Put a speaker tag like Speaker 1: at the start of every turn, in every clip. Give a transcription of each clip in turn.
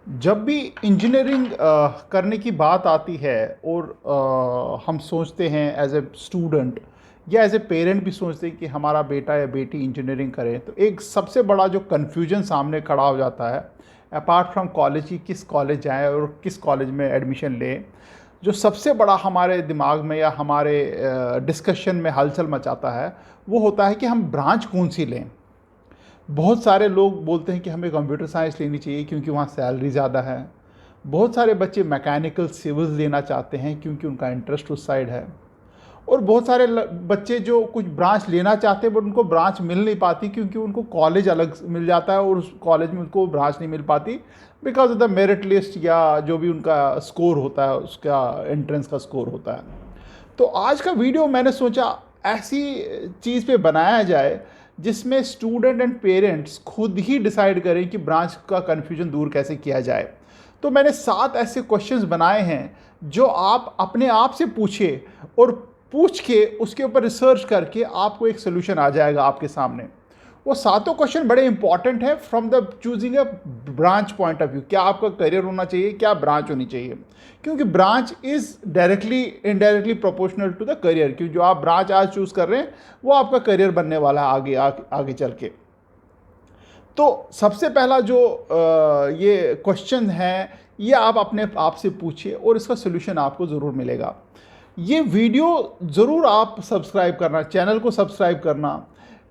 Speaker 1: जब भी इंजीनियरिंग करने की बात आती है और हम सोचते हैं एज ए स्टूडेंट या एज ए पेरेंट भी सोचते हैं कि हमारा बेटा या बेटी इंजीनियरिंग करे, तो एक सबसे बड़ा जो कन्फ्यूजन सामने खड़ा हो जाता है अपार्ट फ्रॉम कॉलेज की किस कॉलेज जाएं और किस कॉलेज में एडमिशन लें। जो सबसे बड़ा हमारे दिमाग में या हमारे डिस्कशन में हलचल मचाता है वो होता है कि हम ब्रांच कौन सी लें। बहुत सारे लोग बोलते हैं कि हमें कंप्यूटर साइंस लेनी चाहिए क्योंकि वहाँ सैलरी ज़्यादा है। बहुत सारे बच्चे मैकेनिकल सिविल्स लेना चाहते हैं क्योंकि उनका इंटरेस्ट उस साइड है। और बहुत सारे बच्चे जो कुछ ब्रांच लेना चाहते हैं बट उनको ब्रांच मिल नहीं पाती क्योंकि उनको कॉलेज अलग मिल जाता है और उस कॉलेज में उनको ब्रांच नहीं मिल पाती because of the merit list या जो भी उनका स्कोर होता है, उसका एंट्रेंस का स्कोर होता है। तो आज का वीडियो मैंने सोचा ऐसी चीज़ पे बनाया जाए जिसमें स्टूडेंट एंड पेरेंट्स खुद ही डिसाइड करें कि ब्रांच का कन्फ्यूजन दूर कैसे किया जाए। तो मैंने 7 ऐसे क्वेश्चंस बनाए हैं जो आप अपने आप से पूछिए और पूछ के उसके ऊपर रिसर्च करके आपको एक सोल्यूशन आ जाएगा आपके सामने। वो सातों क्वेश्चन बड़े इंपॉर्टेंट है from the choosing a branch point of view. क्या आपका करियर होना चाहिए, क्या ब्रांच होनी चाहिए, क्योंकि branch is directly indirectly proportional to the career. क्योंकि जो आप ब्रांच आज चूज कर रहे हैं वो आपका करियर बनने वाला है आगे चल के। तो सबसे पहला जो ये क्वेश्चन है ये आप अपने आप से पूछिए और इसका सोल्यूशन आपको ज़रूर मिलेगा। ये वीडियो ज़रूर आप सब्सक्राइब करना, चैनल को सब्सक्राइब करना,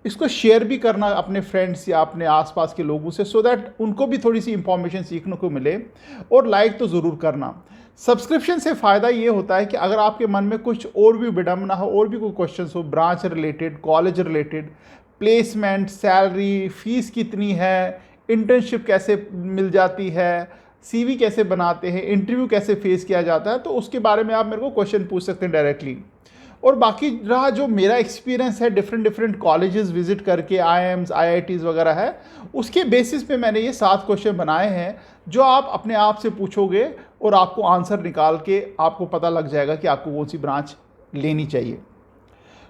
Speaker 1: इसको शेयर भी करना अपने फ्रेंड्स या अपने आसपास के लोगों से सो दैट उनको भी थोड़ी सी इंफॉर्मेशन सीखने को मिले। और लाइक तो ज़रूर करना। सब्सक्रिप्शन से फ़ायदा ये होता है कि अगर आपके मन में कुछ और भी विडम्बना हो, और भी कोई क्वेश्चन हो branch related, college related, placement, salary, fees कितनी है, इंटर्नशिप कैसे मिल जाती है, सीवी कैसे बनाते हैं, इंटरव्यू कैसे फेस किया जाता है, तो उसके बारे में आप मेरे को क्वेश्चन पूछ सकते हैं डायरेक्टली। और बाकी रहा जो मेरा एक्सपीरियंस है डिफरेंट डिफरेंट कॉलेजेस विजिट करके, आईआईएम्स, आईआईटीज़ वगैरह है, उसके बेसिस पे मैंने ये 7 क्वेश्चन बनाए हैं जो आप अपने आप से पूछोगे और आपको आंसर निकाल के आपको पता लग जाएगा कि आपको कौन सी ब्रांच लेनी चाहिए।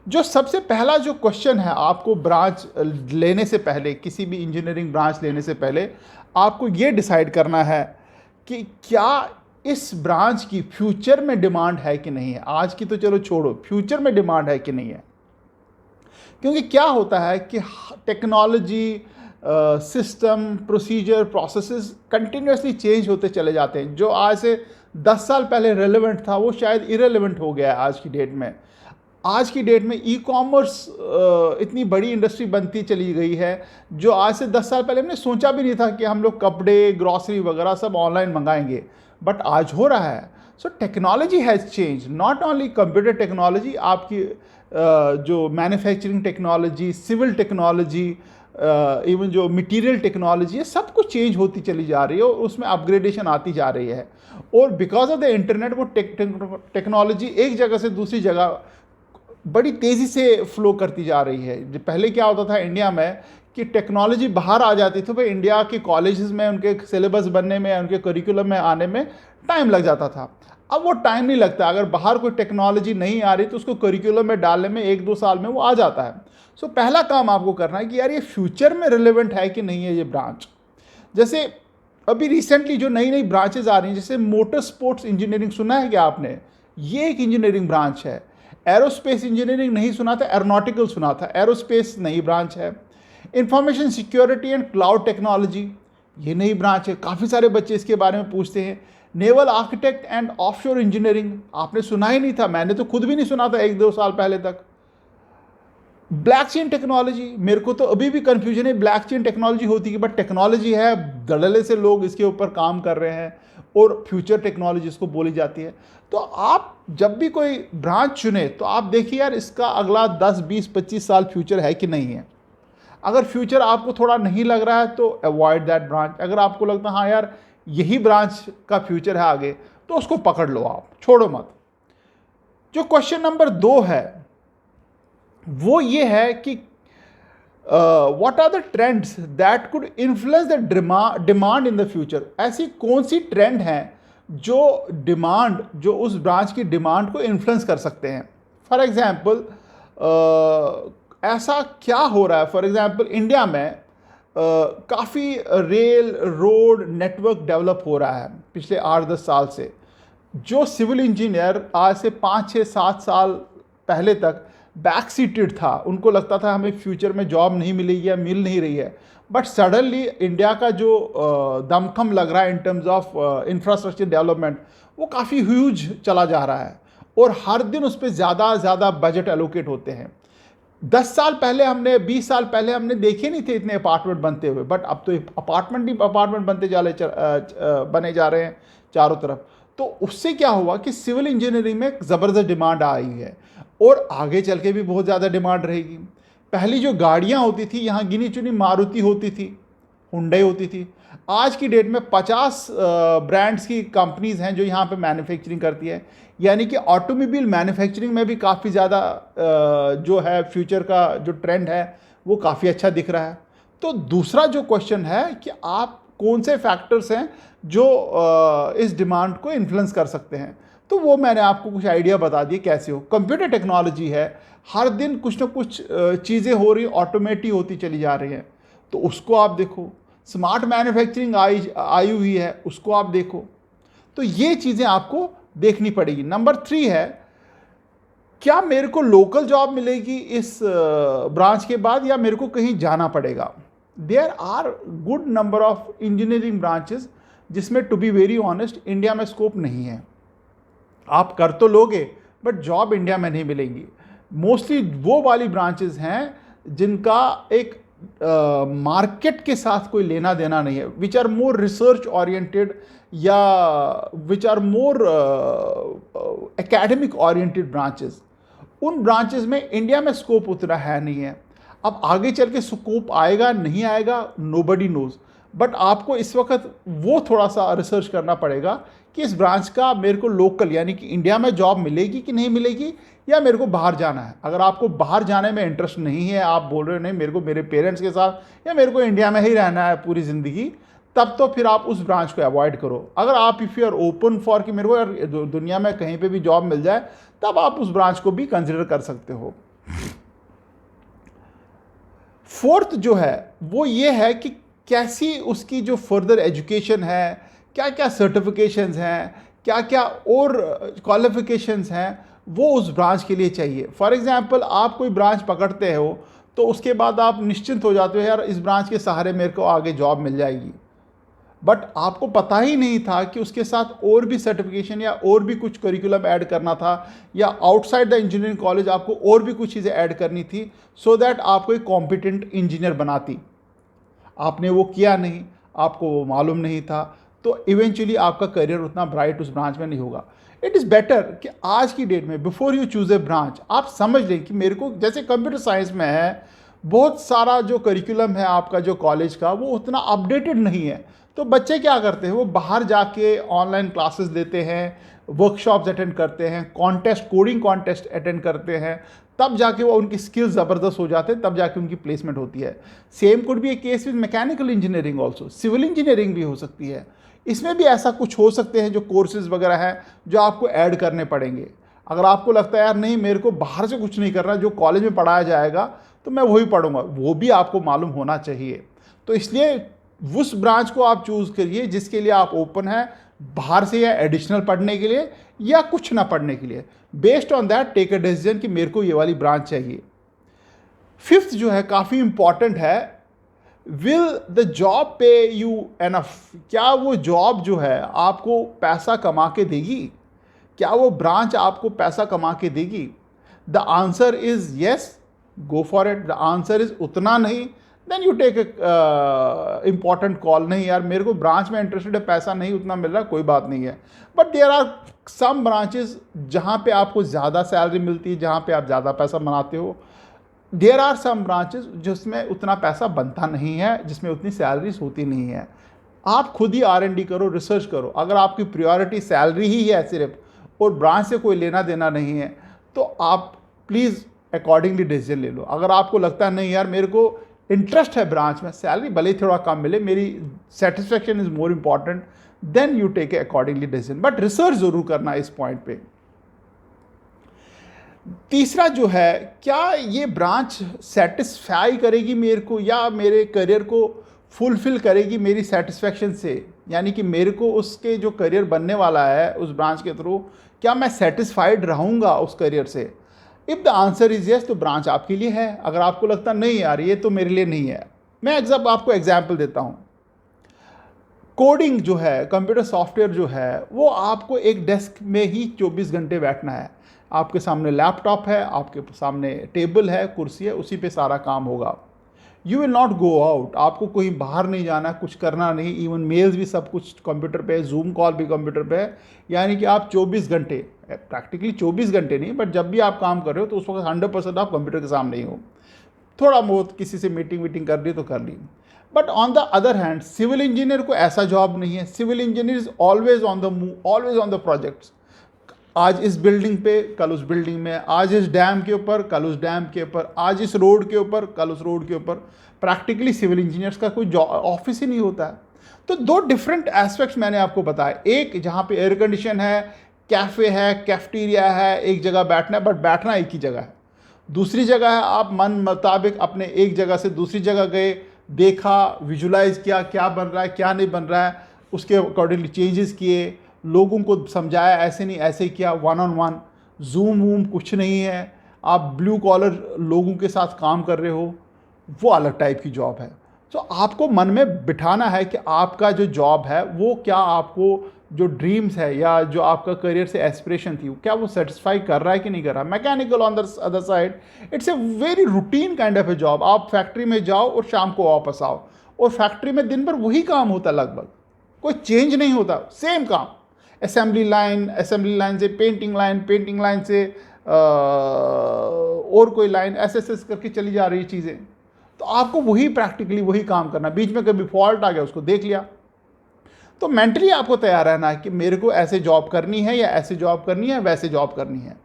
Speaker 1: जो सबसे पहला जो क्वेश्चन है, आपको ब्रांच लेने से पहले, किसी भी इंजीनियरिंग ब्रांच लेने से पहले आपको ये डिसाइड करना है कि क्या इस ब्रांच की फ्यूचर में डिमांड है कि नहीं है। आज की तो चलो छोड़ो, फ्यूचर में डिमांड है कि नहीं है। क्योंकि क्या होता है कि technology, system, procedure, processes continuously change होते चले जाते हैं। जो आज से 10 साल पहले रेलेवेंट था वो शायद इरेलेवेंट हो गया है आज की डेट में। आज की डेट में ई कॉमर्स इतनी बड़ी इंडस्ट्री बनती चली गई है जो आज से 10 साल पहले हमने सोचा भी नहीं था कि हम लोग कपड़े, ग्रॉसरी वगैरह सब ऑनलाइन मंगाएंगे, बट आज हो रहा है। So technology has change, not only computer technology, आपकी जो manufacturing technology, civil technology, even जो मटेरियल टेक्नोलॉजी है, सब कुछ चेंज होती चली जा रही है और उसमें अपग्रेडेशन आती जा रही है। और बिकॉज ऑफ द इंटरनेट वो टेक्नोलॉजी एक जगह से दूसरी जगह बड़ी तेज़ी से फ्लो करती जा रही है। पहले क्या होता था इंडिया में कि टेक्नोलॉजी बाहर आ जाती थी, भाई इंडिया के कॉलेजेस में उनके सिलेबस बनने में, उनके करिकुलम में आने में टाइम लग जाता था। अब वो टाइम नहीं लगता। अगर बाहर कोई टेक्नोलॉजी नहीं आ रही तो उसको करिकुलम में डालने में 1-2 साल में वो आ जाता है। सो पहला काम आपको करना है कि यार ये फ्यूचर में रिलेवेंट है कि नहीं है ये ब्रांच। जैसे अभी रिसेंटली जो नई नई ब्रांचेज आ रही हैं, जैसे मोटर स्पोर्ट्स इंजीनियरिंग, सुना है क्या आपने? ये एक इंजीनियरिंग ब्रांच है। एरोस्पेस इंजीनियरिंग नहीं सुना था, एरोनॉटिकल सुना था, एरोस्पेस नई ब्रांच है। Information security and cloud technology, ये नई ब्रांच है, काफ़ी सारे बच्चे इसके बारे में पूछते हैं। Naval architect and offshore engineering, आपने सुना ही नहीं था, मैंने तो खुद भी नहीं सुना था 1-2 साल पहले तक। ब्लैकचेन टेक्नोलॉजी, मेरे को तो अभी भी कंफ्यूजन है ब्लैकचेन टेक्नोलॉजी होती है, बट टेक्नोलॉजी है, धड़ल्ले से लोग इसके ऊपर काम कर रहे हैं और फ्यूचर टेक्नोलॉजी इसको बोली जाती है। तो आप जब भी कोई ब्रांच चुने तो आप देखिए यार इसका अगला 10-20-25 साल फ्यूचर है कि नहीं है। अगर फ्यूचर आपको थोड़ा नहीं लग रहा है तो अवॉइड दैट ब्रांच। अगर आपको लगता है हाँ यार यही ब्रांच का फ्यूचर है आगे, तो उसको पकड़ लो, आप छोड़ो मत। जो क्वेश्चन नंबर 2 है वो ये है कि what are the trends that could influence the demand in the future. ऐसी कौन सी ट्रेंड हैं जो उस ब्रांच की डिमांड को इन्फ्लुएंस कर सकते हैं। फॉर एग्जांपल ऐसा क्या हो रहा है, फॉर एग्जांपल इंडिया में काफ़ी रेल रोड नेटवर्क डेवलप हो रहा है पिछले 8-10 साल से। जो सिविल इंजीनियर आज से 5-6-7 साल पहले तक बैक सीटेड था, उनको लगता था हमें फ्यूचर में जॉब नहीं मिलेगी या मिल नहीं रही है, बट सडनली इंडिया का जो दमखम लग रहा है in terms of infrastructure development, वो काफ़ी ह्यूज चला जा रहा है और हर दिन उस पर ज़्यादा बजट एलोकेट होते हैं। 10 साल पहले हमने 20 साल पहले हमने देखे नहीं थे इतने अपार्टमेंट बनते हुए, बट अब तो अपार्टमेंट ही अपार्टमेंट बने जा रहे हैं चारों तरफ। तो उससे क्या हुआ कि सिविल इंजीनियरिंग में ज़बरदस्त डिमांड आई है और आगे चल के भी बहुत ज़्यादा डिमांड रहेगी। पहली जो गाड़ियाँ होती थी यहाँ गिनी चुनी मारुति होती थी, हुंडई होती थी। आज की डेट में 50 ब्रांड्स की कंपनीज़ हैं जो यहाँ पे मैन्युफैक्चरिंग करती है, यानी कि ऑटोमोबाइल मैन्युफैक्चरिंग में भी काफ़ी ज़्यादा जो है फ्यूचर का जो ट्रेंड है वो काफ़ी अच्छा दिख रहा है। तो दूसरा जो क्वेश्चन है कि आप कौन से फैक्टर्स हैं जो इस डिमांड को इन्फ्लुएंस कर सकते हैं, तो वो मैंने आपको कुछ आइडिया बता दिए कैसे हो। कंप्यूटर टेक्नोलॉजी है, हर दिन कुछ ना कुछ चीज़ें हो रही, ऑटोमेटिक होती चली जा रही हैं, तो उसको आप देखो। स्मार्ट मैन्युफैक्चरिंग आई हुई है, उसको आप देखो। तो ये चीज़ें आपको देखनी पड़ेगी। नंबर 3 है, क्या मेरे को लोकल जॉब मिलेगी इस ब्रांच के बाद या मेरे को कहीं जाना पड़ेगा। There are good number of engineering branches जिसमें to be very honest India में स्कोप नहीं है। आप कर तो लोगे बट जॉब इंडिया में नहीं मिलेंगी। मोस्टली वो वाली ब्रांचेस हैं जिनका एक मार्केट के साथ कोई लेना देना नहीं है, which are more research oriented या which are more academic oriented branches. उन ब्रांचेस में इंडिया में स्कोप उतना है नहीं है। अब आगे चल के स्कोप आएगा नहीं आएगा नोबडी नोज, बट आपको इस वक्त वो थोड़ा सा रिसर्च करना पड़ेगा कि इस ब्रांच का मेरे को लोकल यानी कि इंडिया में जॉब मिलेगी कि नहीं मिलेगी या मेरे को बाहर जाना है। अगर आपको बाहर जाने में इंटरेस्ट नहीं है, आप बोल रहे हो नहीं मेरे को मेरे पेरेंट्स के साथ या मेरे को इंडिया में ही रहना है पूरी ज़िंदगी, तब तो फिर आप उस ब्रांच को अवॉइड करो। अगर आप if you are open for कि मेरे को दुनिया में कहीं पे भी जॉब मिल जाए, तब आप उस ब्रांच को भी कंसिडर कर सकते हो। 4th जो है वो ये है कि कैसी उसकी जो फर्दर एजुकेशन है, क्या क्या सर्टिफिकेशंस हैं, क्या क्या और क्वालिफिकेशंस हैं, वो उस ब्रांच के लिए चाहिए। फॉर एग्जांपल आप कोई ब्रांच पकड़ते हो तो उसके बाद आप निश्चिंत हो जाते हो यार इस ब्रांच के सहारे मेरे को आगे जॉब मिल जाएगी, बट आपको पता ही नहीं था कि उसके साथ और भी सर्टिफिकेशन या और भी कुछ करिकुलम ऐड करना था या आउटसाइड द इंजीनियरिंग कॉलेज आपको और भी कुछ चीज़ें ऐड करनी थी सो दैट आपको एक कॉम्पिटेंट इंजीनियर बनाती। आपने वो किया नहीं, आपको वो मालूम नहीं था, तो इवेंचुअली आपका करियर उतना ब्राइट उस ब्रांच में नहीं होगा। इट इज़ बेटर कि आज की डेट में before you choose A branch आप समझ लें कि मेरे को, जैसे कंप्यूटर साइंस में है, बहुत सारा जो करिकुलम है आपका जो कॉलेज का वो उतना अपडेटेड नहीं है, तो बच्चे क्या करते हैं वो बाहर जाके ऑनलाइन क्लासेस लेते हैं, वर्कशॉप्स अटेंड करते हैं, कॉन्टेस्ट कोडिंग कॉन्टेस्ट अटेंड करते हैं, तब जाके वो उनकी स्किल्स ज़बरदस्त हो जाते हैं, तब जाके उनकी प्लेसमेंट होती है। Same could be a case with mechanical engineering also, civil engineering भी हो सकती है। इसमें भी ऐसा कुछ हो सकते हैं जो कोर्सेज वगैरह हैं जो आपको ऐड करने पड़ेंगे। अगर आपको लगता है यार नहीं मेरे को बाहर से कुछ नहीं करना, जो कॉलेज में पढ़ाया जाएगा तो मैं वही पढ़ूंगा, वो भी आपको मालूम होना चाहिए। तो इसलिए उस ब्रांच को आप चूज़ करिए जिसके लिए आप ओपन हैं, बाहर से या एडिशनल पढ़ने के लिए या कुछ ना पढ़ने के लिए। Based on that take a decision कि मेरे को ये वाली ब्रांच चाहिए। 5th जो है काफ़ी इंपॉर्टेंट है, विल द जॉब पे यू एनफ। क्या वो जॉब जो है आपको पैसा कमा के देगी, क्या वो ब्रांच आपको पैसा कमा के देगी। The answer is yes, go for it. The answer is उतना नहीं, then you take important call, नहीं यार मेरे को ब्रांच में इंटरेस्टेड है, पैसा नहीं उतना मिल रहा, कोई बात नहीं है। But there are some branches जहाँ पे आपको ज़्यादा सैलरी मिलती है, जहाँ पे आप ज़्यादा पैसा बनाते हो। देयर आर सम ब्रांचेस जिसमें उतना पैसा बनता नहीं है, जिसमें उतनी सैलरीज होती नहीं है। आप खुद ही R&D करो, रिसर्च करो। अगर आपकी प्रायोरिटी सैलरी ही है सिर्फ और ब्रांच से कोई लेना देना नहीं है, तो आप प्लीज़ अकॉर्डिंगली डिसीजन ले लो। अगर आपको लगता है नहीं यार मेरे को इंटरेस्ट है ब्रांच में, सैलरी भले ही थोड़ा कम मिले, मेरी satisfaction is more important, then you take a accordingly decision. But research ज़रूर करना इस पॉइंट पे। तीसरा जो है, क्या ये ब्रांच सेटिस्फाई करेगी मेरे को या मेरे करियर को फुलफ़िल करेगी मेरी सेटिस्फेक्शन से, यानी कि मेरे को उसके जो करियर बनने वाला है उस ब्रांच के थ्रू, क्या मैं सेटिस्फाइड रहूँगा उस करियर से? If the answer is yes, तो ब्रांच आपके लिए है। अगर आपको लगता नहीं यार ये तो मेरे लिए नहीं है, मैं आपको एग्जाम्पल देता हूँ। कोडिंग जो है, कंप्यूटर सॉफ्टवेयर जो है, वो आपको एक डेस्क में ही 24 घंटे बैठना है। आपके सामने लैपटॉप है, आपके सामने टेबल है, कुर्सी है, उसी पे सारा काम होगा। You will not go out, आपको कहीं बाहर नहीं जाना, कुछ करना नहीं। इवन मेल्स भी सब कुछ कंप्यूटर पे है, जूम कॉल भी कंप्यूटर पे है। यानी कि आप 24 घंटे, प्रैक्टिकली 24 घंटे नहीं, बट जब भी आप काम कर रहे हो तो उस वक्त 100% आप कंप्यूटर के सामने ही हो। थोड़ा बहुत किसी से मीटिंग कर ली तो कर ली। But on the other hand civil engineer को ऐसा जॉब नहीं है। Civil engineer is always on the move, always on the projects. आज इस बिल्डिंग पे, कल उस बिल्डिंग में, आज इस डैम के ऊपर, कल उस डैम के ऊपर, आज इस रोड के ऊपर, कल उस रोड के ऊपर। प्रैक्टिकली सिविल इंजीनियर्स का कोई ऑफिस ही नहीं होता है। तो दो डिफरेंट एस्पेक्ट्स मैंने आपको बताया, एक जहाँ पे एयर कंडीशन है, कैफ़े है, कैफ्टीरिया है, एक जगह बैठना है, बट बैठना एक ही जगह है। दूसरी जगह है आप मन मुताबिक अपने एक जगह से दूसरी जगह गए, देखा, विजुलाइज किया क्या बन रहा है क्या नहीं बन रहा है, उसके अकॉर्डिंगली चेंजेस किए, लोगों को समझाया ऐसे नहीं ऐसे किया, वन ऑन वन। जूम वूम कुछ नहीं है, आप ब्लू कॉलर लोगों के साथ काम कर रहे हो, वो अलग टाइप की जॉब है। तो आपको मन में बिठाना है कि आपका जो जॉब है वो क्या आपको जो ड्रीम्स है या जो आपका करियर से एस्पिरेशन थी, क्या वो सेटिस्फाई कर रहा है कि नहीं कर रहा। Mechanical on the other side it's a very routine kind of A job. आप फैक्ट्री में जाओ और शाम को वापस आओ, और फैक्ट्री में दिन भर वही काम होता है, लगभग कोई चेंज नहीं होता, सेम काम। असेंबली लाइन से पेंटिंग लाइन से और कोई लाइन, ऐसे करके चली जा रही चीज़ें। तो आपको वही प्रैक्टिकली वही काम करना, बीच में कभी फॉल्ट आ गया उसको देख लिया। तो मेंटली आपको तैयार रहना है कि मेरे को ऐसे जॉब करनी है या ऐसे जॉब करनी है, वैसे जॉब करनी है।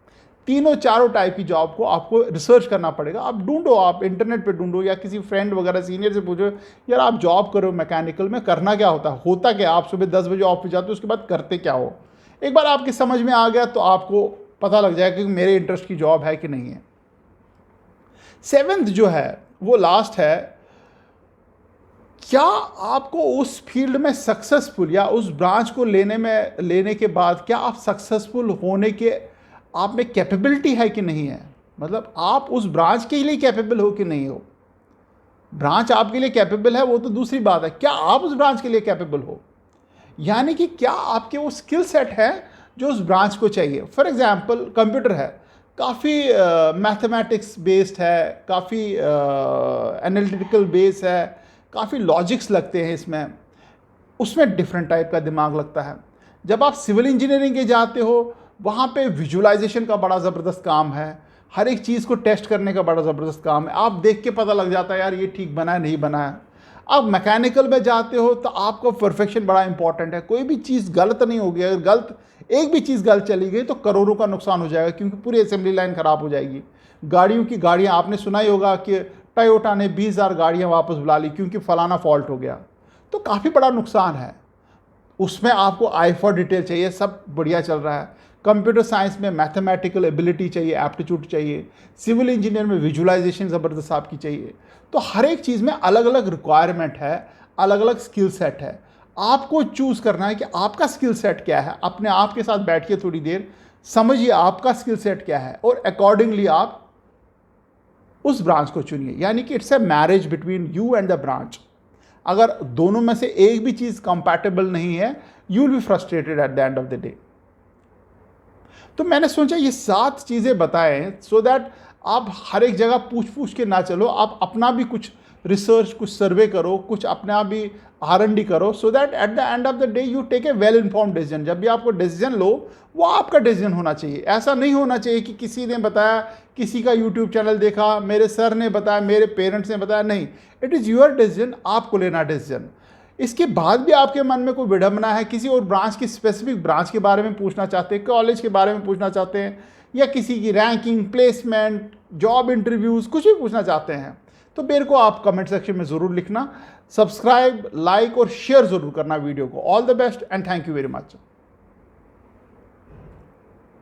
Speaker 1: तीनों चारों टाइप की जॉब को आपको रिसर्च करना पड़ेगा। आप ढूंढो, आप इंटरनेट पे ढूंढो या किसी फ्रेंड वगैरह सीनियर से पूछो, यार आप जॉब करो मैकेनिकल में, करना क्या होता क्या, आप सुबह 10 बजे ऑफिस जाते हो, उसके बाद करते क्या हो। एक बार आपकी समझ में आ गया तो आपको पता लग जाएगा कि मेरे इंटरेस्ट की जॉब है कि नहीं है। 7th जो है वो लास्ट है, क्या आपको उस फील्ड में सक्सेसफुल या उस ब्रांच को लेने के बाद क्या आप सक्सेसफुल होने के आप में कैपेबिलिटी है कि नहीं है। मतलब आप उस ब्रांच के लिए कैपेबल हो कि नहीं हो। ब्रांच आपके लिए कैपेबल है वो तो दूसरी बात है, क्या आप उस ब्रांच के लिए कैपेबल हो, यानी कि क्या आपके वो स्किल सेट है जो उस ब्रांच को चाहिए। फॉर एग्जांपल कंप्यूटर है, काफ़ी मैथमेटिक्स बेस्ड है, काफ़ी एनालिटिकल बेस है, काफ़ी लॉजिक्स लगते हैं इसमें, उसमें डिफरेंट टाइप का दिमाग लगता है। जब आप सिविल इंजीनियरिंग के जाते हो वहाँ पे विजुअलाइजेशन का बड़ा ज़बरदस्त काम है, हर एक चीज़ को टेस्ट करने का बड़ा ज़बरदस्त काम है, आप देख के पता लग जाता है यार ये ठीक बना है नहीं बना है। अब मैकेनिकल में जाते हो तो आपको परफेक्शन बड़ा इंपॉर्टेंट है, कोई भी चीज़ गलत नहीं होगी। अगर गलत एक भी चीज़ गलत चली गई तो करोड़ों का नुकसान हो जाएगा, क्योंकि पूरी असेंबली लाइन ख़राब हो जाएगी। गाड़ियाँ आपने सुना ही होगा कि टोयोटा ने 20,000 गाड़ियाँ वापस बुला ली क्योंकि फलाना फॉल्ट हो गया, तो काफ़ी बड़ा नुकसान है। उसमें आपको आई फॉर डिटेल चाहिए, सब बढ़िया चल रहा है। कंप्यूटर साइंस में मैथमेटिकल एबिलिटी चाहिए, एप्टीट्यूड चाहिए। सिविल इंजीनियर में विजुअलाइजेशन ज़बरदस्त आपकी चाहिए। तो हर एक चीज़ में अलग अलग रिक्वायरमेंट है, अलग अलग स्किल सेट है। आपको चूज़ करना है कि आपका स्किल सेट क्या है। अपने आप के साथ बैठ के थोड़ी देर समझिए आपका स्किल सेट क्या है और अकॉर्डिंगली आप उस ब्रांच को चुनिए। यानी कि it's a marriage between you and the branch. अगर दोनों में से एक भी चीज़ कंपैटिबल नहीं है, you will be frustrated at the end of the day. तो मैंने सोचा ये 7 चीज़ें बताएं सो दैट आप हर एक जगह पूछ के ना चलो, आप अपना भी कुछ रिसर्च, कुछ सर्वे करो, कुछ अपना भी R&D करो, so that at the end of the day you take a well informed decision. जब भी आपको डिसीजन लो वो आपका डिसीजन होना चाहिए। ऐसा नहीं होना चाहिए कि किसी ने बताया, किसी का यूट्यूब चैनल देखा, मेरे सर ने बताया, मेरे पेरेंट्स ने बताया, नहीं। इट इज़ योर डिसीजन, आपको लेना डिसीजन। इसके बाद भी आपके मन में कोई विडंबना है, किसी और ब्रांच की स्पेसिफिक ब्रांच के बारे में पूछना चाहते हैं, कॉलेज के बारे में पूछना चाहते हैं, या किसी की रैंकिंग, प्लेसमेंट, जॉब इंटरव्यूज़, कुछ भी पूछना चाहते हैं, तो मेरे को आप कमेंट सेक्शन में ज़रूर लिखना। सब्सक्राइब, लाइक और शेयर ज़रूर करना वीडियो को। All the best and thank you very much.